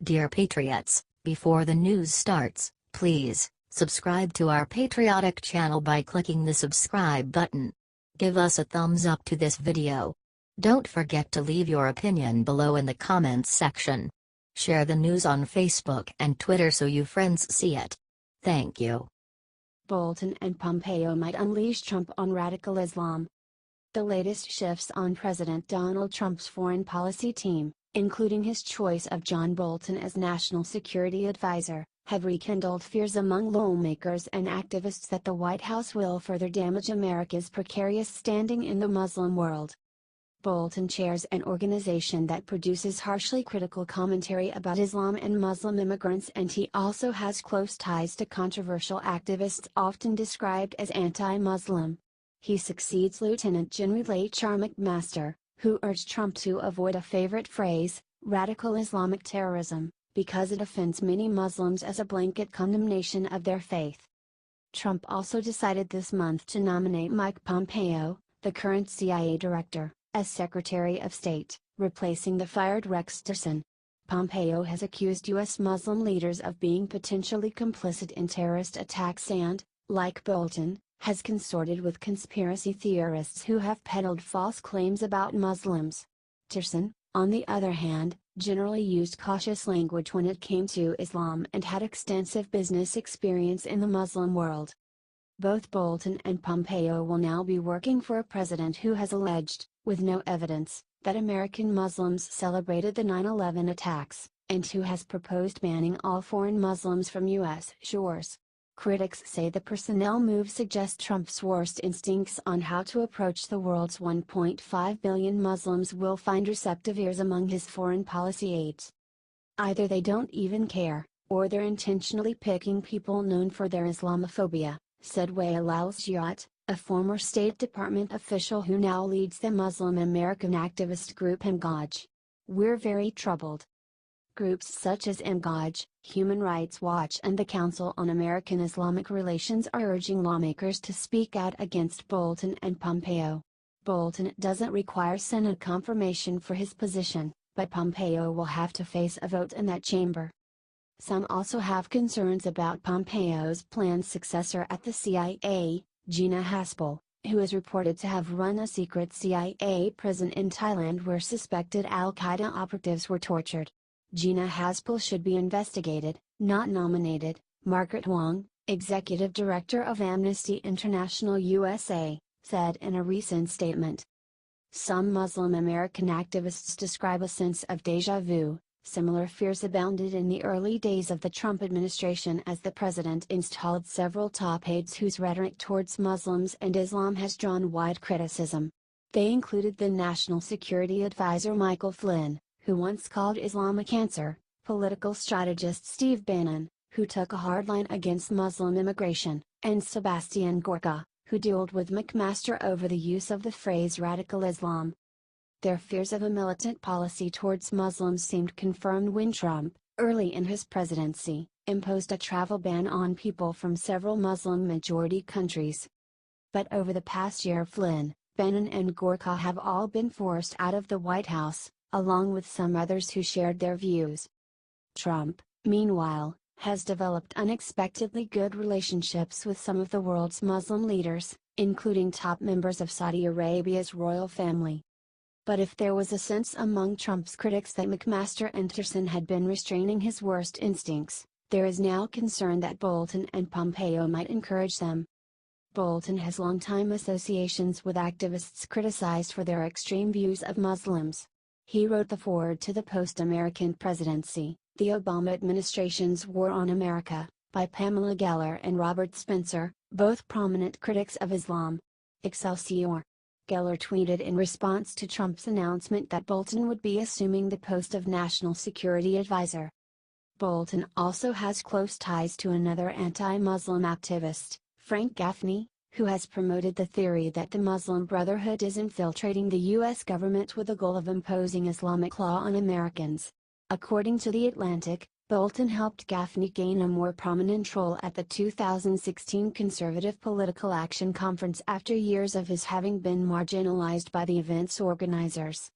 Dear Patriots, before the news starts, please subscribe to our patriotic channel by clicking the subscribe button. Give us a thumbs up to this video. Don't forget to leave your opinion below in the comments section. Share the news on Facebook and Twitter so you friends see it. Thank you. Bolton and Pompeo might unleash Trump on radical Islam. The latest shifts on President Donald Trump's foreign policy team, including his choice of John Bolton as National Security Advisor, have rekindled fears among lawmakers and activists that the White House will further damage America's precarious standing in the Muslim world. Bolton chairs an organization that produces harshly critical commentary about Islam and Muslim immigrants, and he also has close ties to controversial activists often described as anti-Muslim. He succeeds Lieutenant General H.R. McMaster, who urged Trump to avoid a favorite phrase, radical Islamic terrorism, because it offends many Muslims as a blanket condemnation of their faith. Trump also decided this month to nominate Mike Pompeo, the current CIA director, as Secretary of State, replacing the fired Rex Tillerson. Pompeo has accused U.S. Muslim leaders of being potentially complicit in terrorist attacks and, like Bolton, has consorted with conspiracy theorists who have peddled false claims about Muslims. Tillerson, on the other hand, generally used cautious language when it came to Islam and had extensive business experience in the Muslim world. Both Bolton and Pompeo will now be working for a president who has alleged, with no evidence, that American Muslims celebrated the 9/11 attacks, and who has proposed banning all foreign Muslims from U.S. shores. Critics say the personnel move suggests Trump's worst instincts on how to approach the world's 1.5 billion Muslims will find receptive ears among his foreign policy aides. Either they don't even care, or they're intentionally picking people known for their Islamophobia, said Wael al-Ziyat, a former State Department official who now leads the Muslim American activist group MGOJ. We're very troubled. Groups such as MGOJ, Human Rights Watch and the Council on American-Islamic Relations are urging lawmakers to speak out against Bolton and Pompeo. Bolton doesn't require Senate confirmation for his position, but Pompeo will have to face a vote in that chamber. Some also have concerns about Pompeo's planned successor at the CIA, Gina Haspel, who is reported to have run a secret CIA prison in Thailand where suspected al-Qaeda operatives were tortured. Gina Haspel should be investigated, not nominated, Margaret Wong, executive director of Amnesty International USA, said in a recent statement. Some Muslim American activists describe a sense of déjà vu. Similar fears abounded in the early days of the Trump administration as the president installed several top aides whose rhetoric towards Muslims and Islam has drawn wide criticism. They included the National Security Advisor Michael Flynn, who once called Islam a cancer, political strategist Steve Bannon, who took a hard line against Muslim immigration, and Sebastian Gorka, who dueled with McMaster over the use of the phrase radical Islam. Their fears of a militant policy towards Muslims seemed confirmed when Trump, early in his presidency, imposed a travel ban on people from several Muslim-majority countries. But over the past year Flynn, Bannon and Gorka have all been forced out of the White House, along with some others who shared their views. Trump, meanwhile, has developed unexpectedly good relationships with some of the world's Muslim leaders, including top members of Saudi Arabia's royal family. But if there was a sense among Trump's critics that McMaster and Tillerson had been restraining his worst instincts, there is now concern that Bolton and Pompeo might encourage them. Bolton has longtime associations with activists criticized for their extreme views of Muslims. He wrote the foreword to the post-American presidency, The Obama Administration's War on America, by Pamela Geller and Robert Spencer, both prominent critics of Islam. Excelsior. Geller tweeted in response to Trump's announcement that Bolton would be assuming the post of National Security Advisor. Bolton also has close ties to another anti-Muslim activist, Frank Gaffney, who has promoted the theory that the Muslim Brotherhood is infiltrating the U.S. government with the goal of imposing Islamic law on Americans. According to The Atlantic, Bolton helped Gaffney gain a more prominent role at the 2016 Conservative Political Action Conference after years of his having been marginalized by the event's organizers.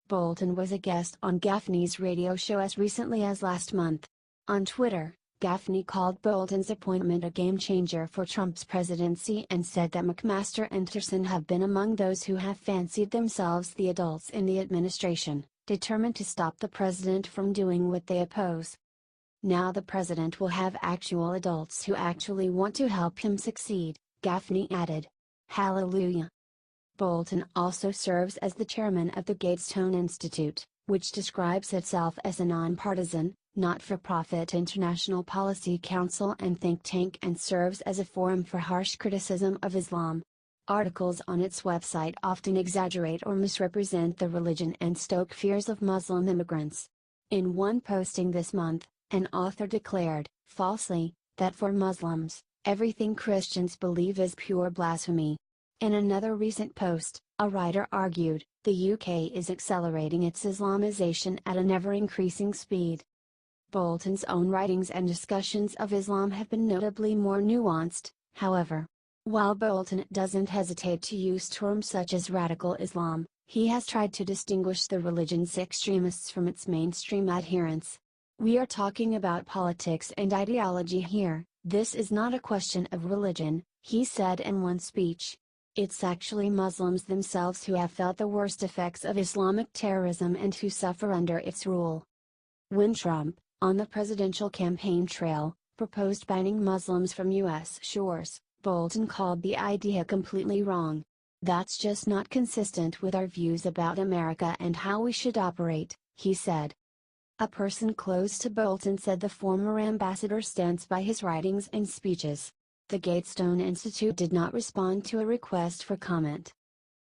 Bolton was a guest on Gaffney's radio show as recently as last month. On Twitter, Gaffney called Bolton's appointment a game-changer for Trump's presidency and said that McMaster and Tillerson have been among those who have fancied themselves the adults in the administration, determined to stop the president from doing what they oppose. Now the president will have actual adults who actually want to help him succeed, Gaffney added. Hallelujah. Bolton also serves as the chairman of the Gatestone Institute, which describes itself as a nonpartisan, not-for-profit international policy council and think tank and serves as a forum for harsh criticism of Islam. Articles on its website often exaggerate or misrepresent the religion and stoke fears of Muslim immigrants. In one posting this month, an author declared, falsely, that for Muslims, everything Christians believe is pure blasphemy. In another recent post, a writer argued, the UK is accelerating its Islamization at an ever-increasing speed. Bolton's own writings and discussions of Islam have been notably more nuanced, however. While Bolton doesn't hesitate to use terms such as radical Islam, he has tried to distinguish the religion's extremists from its mainstream adherents. We are talking about politics and ideology here, this is not a question of religion, he said in one speech. It's actually Muslims themselves who have felt the worst effects of Islamic terrorism and who suffer under its rule. When Trump, on the presidential campaign trail, proposed banning Muslims from U.S. shores, Bolton called the idea completely wrong. That's just not consistent with our views about America and how we should operate, he said. A person close to Bolton said the former ambassador stands by his writings and speeches. The Gatestone Institute did not respond to a request for comment.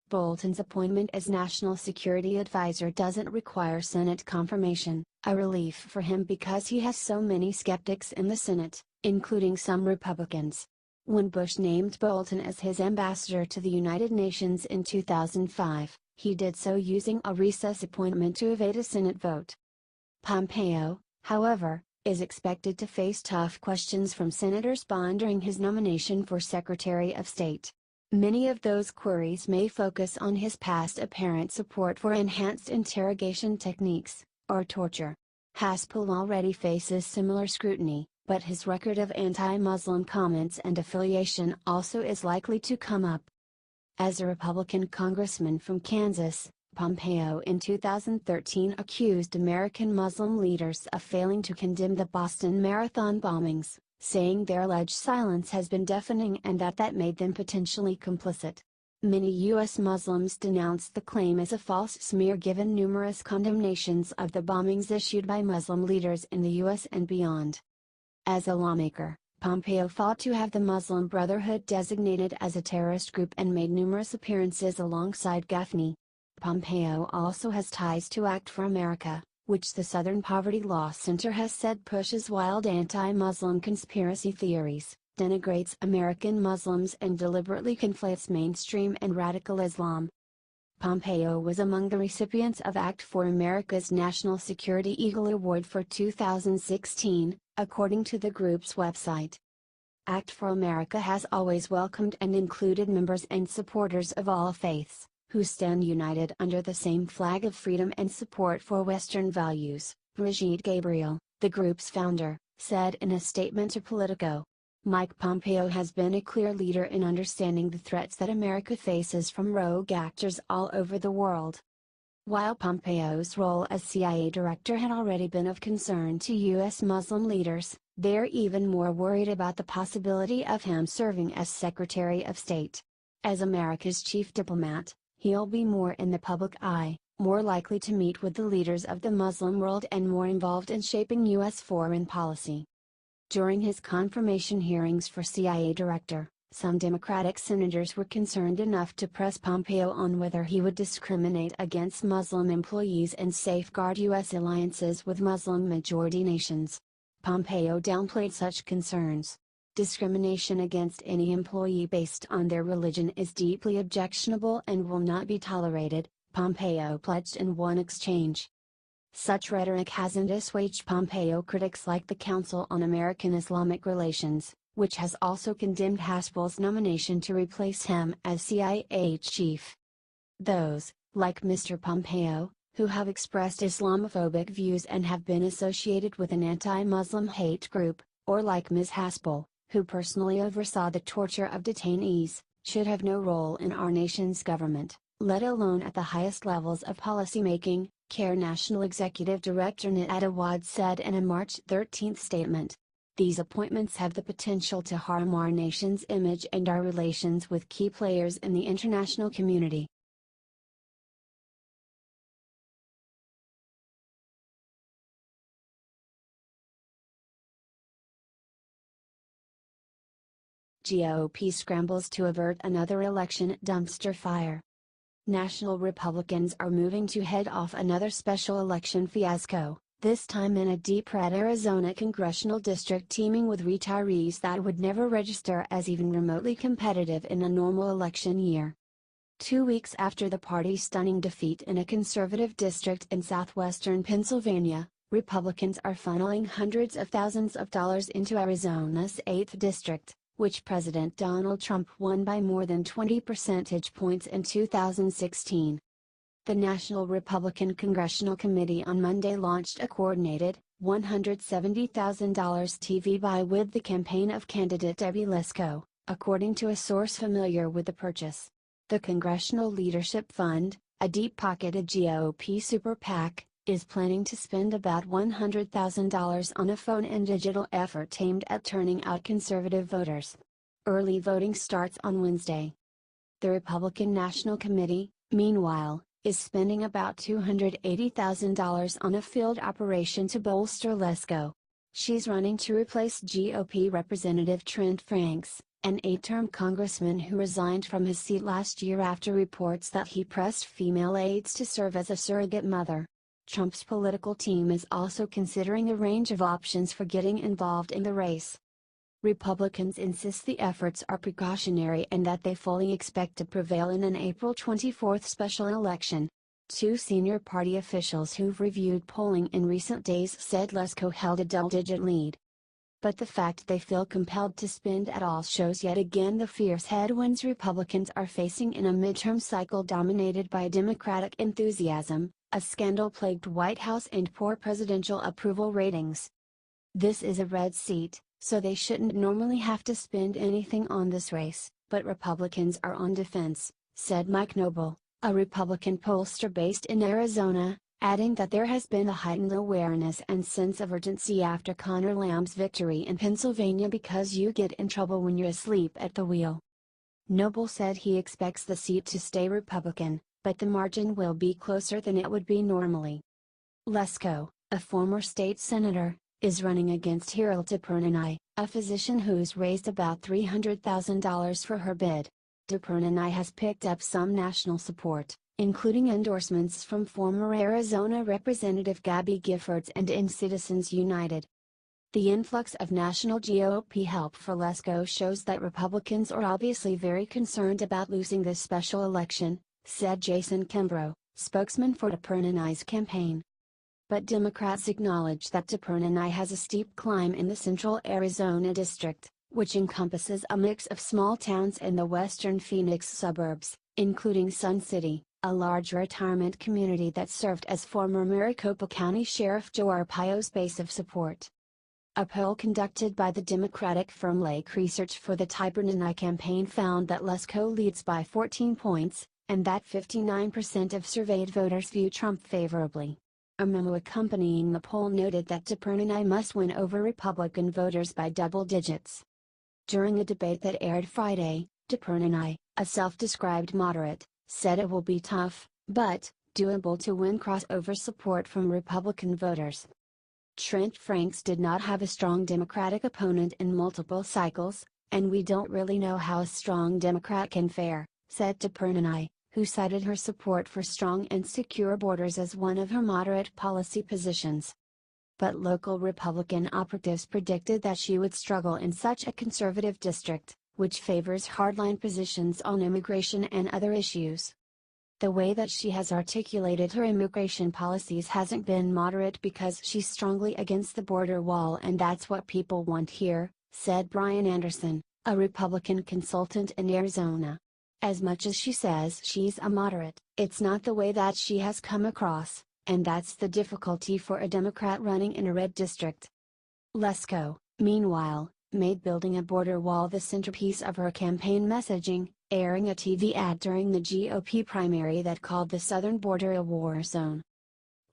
Bolton's appointment as National Security Advisor doesn't require Senate confirmation, a relief for him because he has so many skeptics in the Senate, including some Republicans. When Bush named Bolton as his ambassador to the United Nations in 2005, he did so using a recess appointment to evade a Senate vote. Pompeo, however, is expected to face tough questions from Senator Bond during his nomination for Secretary of State. Many of those queries may focus on his past apparent support for enhanced interrogation techniques, or torture. Haspel already faces similar scrutiny, but his record of anti-Muslim comments and affiliation also is likely to come up. As a Republican congressman from Kansas, Pompeo in 2013 accused American Muslim leaders of failing to condemn the Boston Marathon bombings, saying their alleged silence has been deafening and that made them potentially complicit. Many U.S. Muslims denounced the claim as a false smear given numerous condemnations of the bombings issued by Muslim leaders in the U.S. and beyond. As a lawmaker, Pompeo fought to have the Muslim Brotherhood designated as a terrorist group and made numerous appearances alongside Gaffney. Pompeo also has ties to Act for America, which the Southern Poverty Law Center has said pushes wild anti-Muslim conspiracy theories, denigrates American Muslims and deliberately conflates mainstream and radical Islam. Pompeo was among the recipients of Act for America's National Security Eagle Award for 2016, according to the group's website. Act for America has always welcomed and included members and supporters of all faiths, who stand united under the same flag of freedom and support for Western values, Brigitte Gabriel, the group's founder, said in a statement to Politico. Mike Pompeo has been a clear leader in understanding the threats that America faces from rogue actors all over the world. While Pompeo's role as CIA director had already been of concern to U.S. Muslim leaders, they're even more worried about the possibility of him serving as Secretary of State. As America's chief diplomat, he'll be more in the public eye, more likely to meet with the leaders of the Muslim world and more involved in shaping U.S. foreign policy. During his confirmation hearings for CIA director, some Democratic senators were concerned enough to press Pompeo on whether he would discriminate against Muslim employees and safeguard U.S. alliances with Muslim-majority nations. Pompeo downplayed such concerns. Discrimination against any employee based on their religion is deeply objectionable and will not be tolerated, Pompeo pledged in one exchange. Such rhetoric hasn't assuaged Pompeo critics like the Council on American Islamic Relations, which has also condemned Haspel's nomination to replace him as CIA chief. Those, like Mr. Pompeo, who have expressed Islamophobic views and have been associated with an anti-Muslim hate group, or like Ms. Haspel, who personally oversaw the torture of detainees, should have no role in our nation's government, let alone at the highest levels of policymaking, CARE National Executive Director Nat Awad said in a March 13 statement. These appointments have the potential to harm our nation's image and our relations with key players in the international community. GOP scrambles to avert another election dumpster fire. National Republicans are moving to head off another special election fiasco, this time in a deep red Arizona congressional district teeming with retirees that would never register as even remotely competitive in a normal election year. 2 weeks after the party's stunning defeat in a conservative district in southwestern Pennsylvania, Republicans are funneling hundreds of thousands of dollars into Arizona's 8th district, which President Donald Trump won by more than 20 percentage points in 2016. The National Republican Congressional Committee on Monday launched a coordinated, $170,000 TV buy with the campaign of candidate Debbie Lesko, according to a source familiar with the purchase. The Congressional Leadership Fund, a deep-pocketed GOP super PAC, is planning to spend about $100,000 on a phone and digital effort aimed at turning out conservative voters. Early voting starts on Wednesday. The Republican National Committee, meanwhile, is spending about $280,000 on a field operation to bolster Lesko. She's running to replace GOP Representative Trent Franks, an 8-term congressman who resigned from his seat last year after reports that he pressed female aides to serve as a surrogate mother. Trump's political team is also considering a range of options for getting involved in the race. Republicans insist the efforts are precautionary and that they fully expect to prevail in an April 24 special election. 2 senior party officials who've reviewed polling in recent days said Lesko held a double-digit lead. But the fact they feel compelled to spend at all shows yet again the fierce headwinds Republicans are facing in a midterm cycle dominated by Democratic enthusiasm, a scandal-plagued White House and poor presidential approval ratings. This is a red seat, so they shouldn't normally have to spend anything on this race, but Republicans are on defense, said Mike Noble, a Republican pollster based in Arizona, adding that there has been a heightened awareness and sense of urgency after Conor Lamb's victory in Pennsylvania because you get in trouble when you're asleep at the wheel. Noble said he expects the seat to stay Republican, but the margin will be closer than it would be normally. Lesko, a former state senator, is running against Harold DePernay, a physician who's raised about $300,000 for her bid. DePernay has picked up some national support, including endorsements from former Arizona Representative Gabby Giffords and in Citizens United. The influx of national GOP help for Lesko shows that Republicans are obviously very concerned about losing this special election, said Jason Kimbrough, spokesman for DePernay's campaign. But Democrats acknowledge that DePernay has a steep climb in the central Arizona district, which encompasses a mix of small towns in the western Phoenix suburbs, including Sun City, a large retirement community that served as former Maricopa County Sheriff Joe Arpaio's base of support. A poll conducted by the Democratic firm Lake Research for the DePernay campaign found that Lesko leads by 14 points, and that 59% of surveyed voters view Trump favorably. A memo accompanying the poll noted that DePernay must win over Republican voters by double digits. During a debate that aired Friday, DePernay, a self-described moderate, said it will be tough, but doable to win crossover support from Republican voters. Trent Franks did not have a strong Democratic opponent in multiple cycles, and we don't really know how a strong Democrat can fare, said DePernay, who cited her support for strong and secure borders as one of her moderate policy positions. But local Republican operatives predicted that she would struggle in such a conservative district, which favors hardline positions on immigration and other issues. The way that she has articulated her immigration policies hasn't been moderate because she's strongly against the border wall, and that's what people want here, said Brian Anderson, a Republican consultant in Arizona. As much as she says she's a moderate, it's not the way that she has come across, and that's the difficulty for a Democrat running in a red district. Lesko, meanwhile, made building a border wall the centerpiece of her campaign messaging, airing a TV ad during the GOP primary that called the southern border a war zone.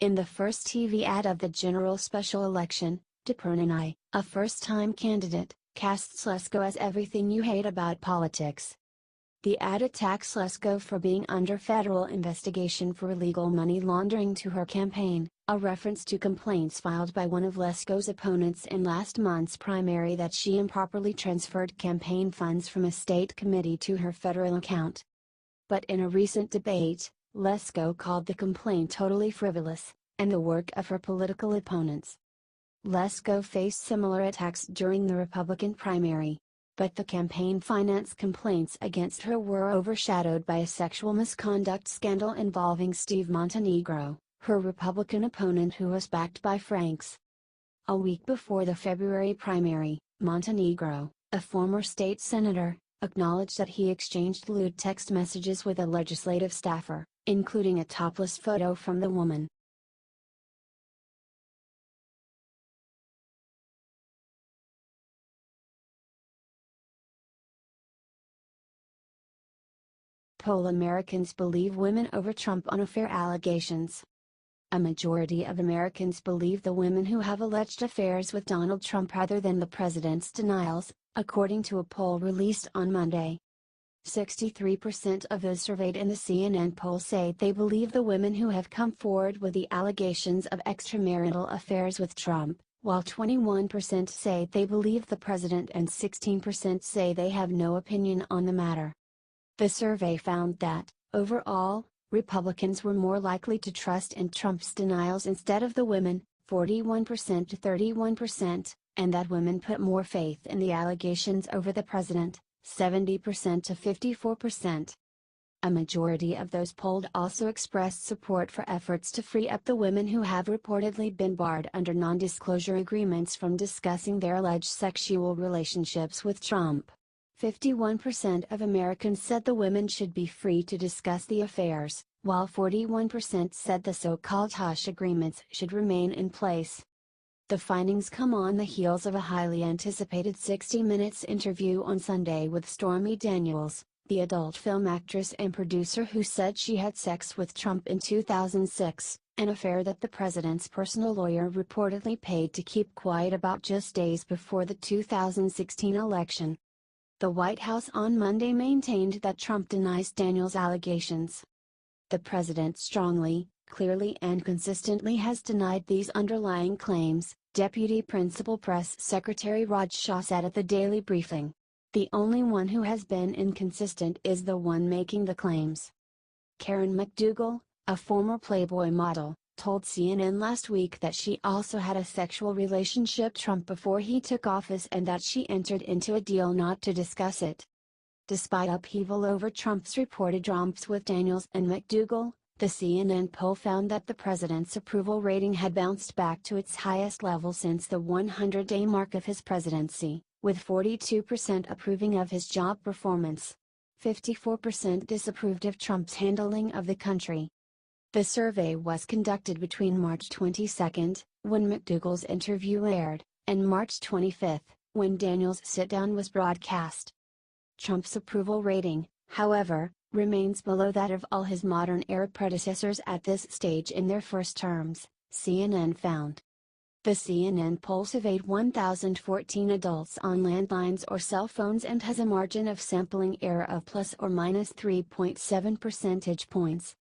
In the first TV ad of the general special election, DePernanai, a first-time candidate, casts Lesko as everything you hate about politics. The ad attacks Lesko for being under federal investigation for illegal money laundering to her campaign, a reference to complaints filed by one of Lesko's opponents in last month's primary that she improperly transferred campaign funds from a state committee to her federal account. But in a recent debate, Lesko called the complaint totally frivolous, and the work of her political opponents. Lesko faced similar attacks during the Republican primary, but the campaign finance complaints against her were overshadowed by a sexual misconduct scandal involving Steve Montenegro, her Republican opponent who was backed by Franks. A week before the February primary, Montenegro, a former state senator, acknowledged that he exchanged lewd text messages with a legislative staffer, including a topless photo from the woman. Poll Americans believe women over Trump on affair allegations. A majority of Americans believe the women who have alleged affairs with Donald Trump rather than the president's denials, according to a poll released on Monday. 63% of those surveyed in the CNN poll say they believe the women who have come forward with the allegations of extramarital affairs with Trump, while 21% say they believe the president and 16% say they have no opinion on the matter. The survey found that, overall, Republicans were more likely to trust in Trump's denials instead of the women, 41% to 31%, and that women put more faith in the allegations over the president, 70% to 54%. A majority of those polled also expressed support for efforts to free up the women who have reportedly been barred under non-disclosure agreements from discussing their alleged sexual relationships with Trump. 51% of Americans said the women should be free to discuss the affairs, while 41% said the so-called hush agreements should remain in place. The findings come on the heels of a highly anticipated 60 Minutes interview on Sunday with Stormy Daniels, the adult film actress and producer who said she had sex with Trump in 2006, an affair that the president's personal lawyer reportedly paid to keep quiet about just days before the 2016 election. The White House on Monday maintained that Trump denies Daniels' allegations. The president strongly, clearly and consistently has denied these underlying claims, Deputy Principal Press Secretary Raj Shah said at the Daily Briefing. The only one who has been inconsistent is the one making the claims. Karen McDougal, a former Playboy model, told CNN last week that she also had a sexual relationship with Trump before he took office and that she entered into a deal not to discuss it. Despite upheaval over Trump's reported romps with Daniels and McDougal, the CNN poll found that the president's approval rating had bounced back to its highest level since the 100-day mark of his presidency, with 42% approving of his job performance. 54% disapproved of Trump's handling of the country. The survey was conducted between March 22, when McDougal's interview aired, and March 25, when Daniels' sit-down was broadcast. Trump's approval rating, however, remains below that of all his modern-era predecessors at this stage in their first terms, CNN found. The CNN poll surveyed 1,014 adults on landlines or cell phones and has a margin of sampling error of plus or minus 3.7 percentage points.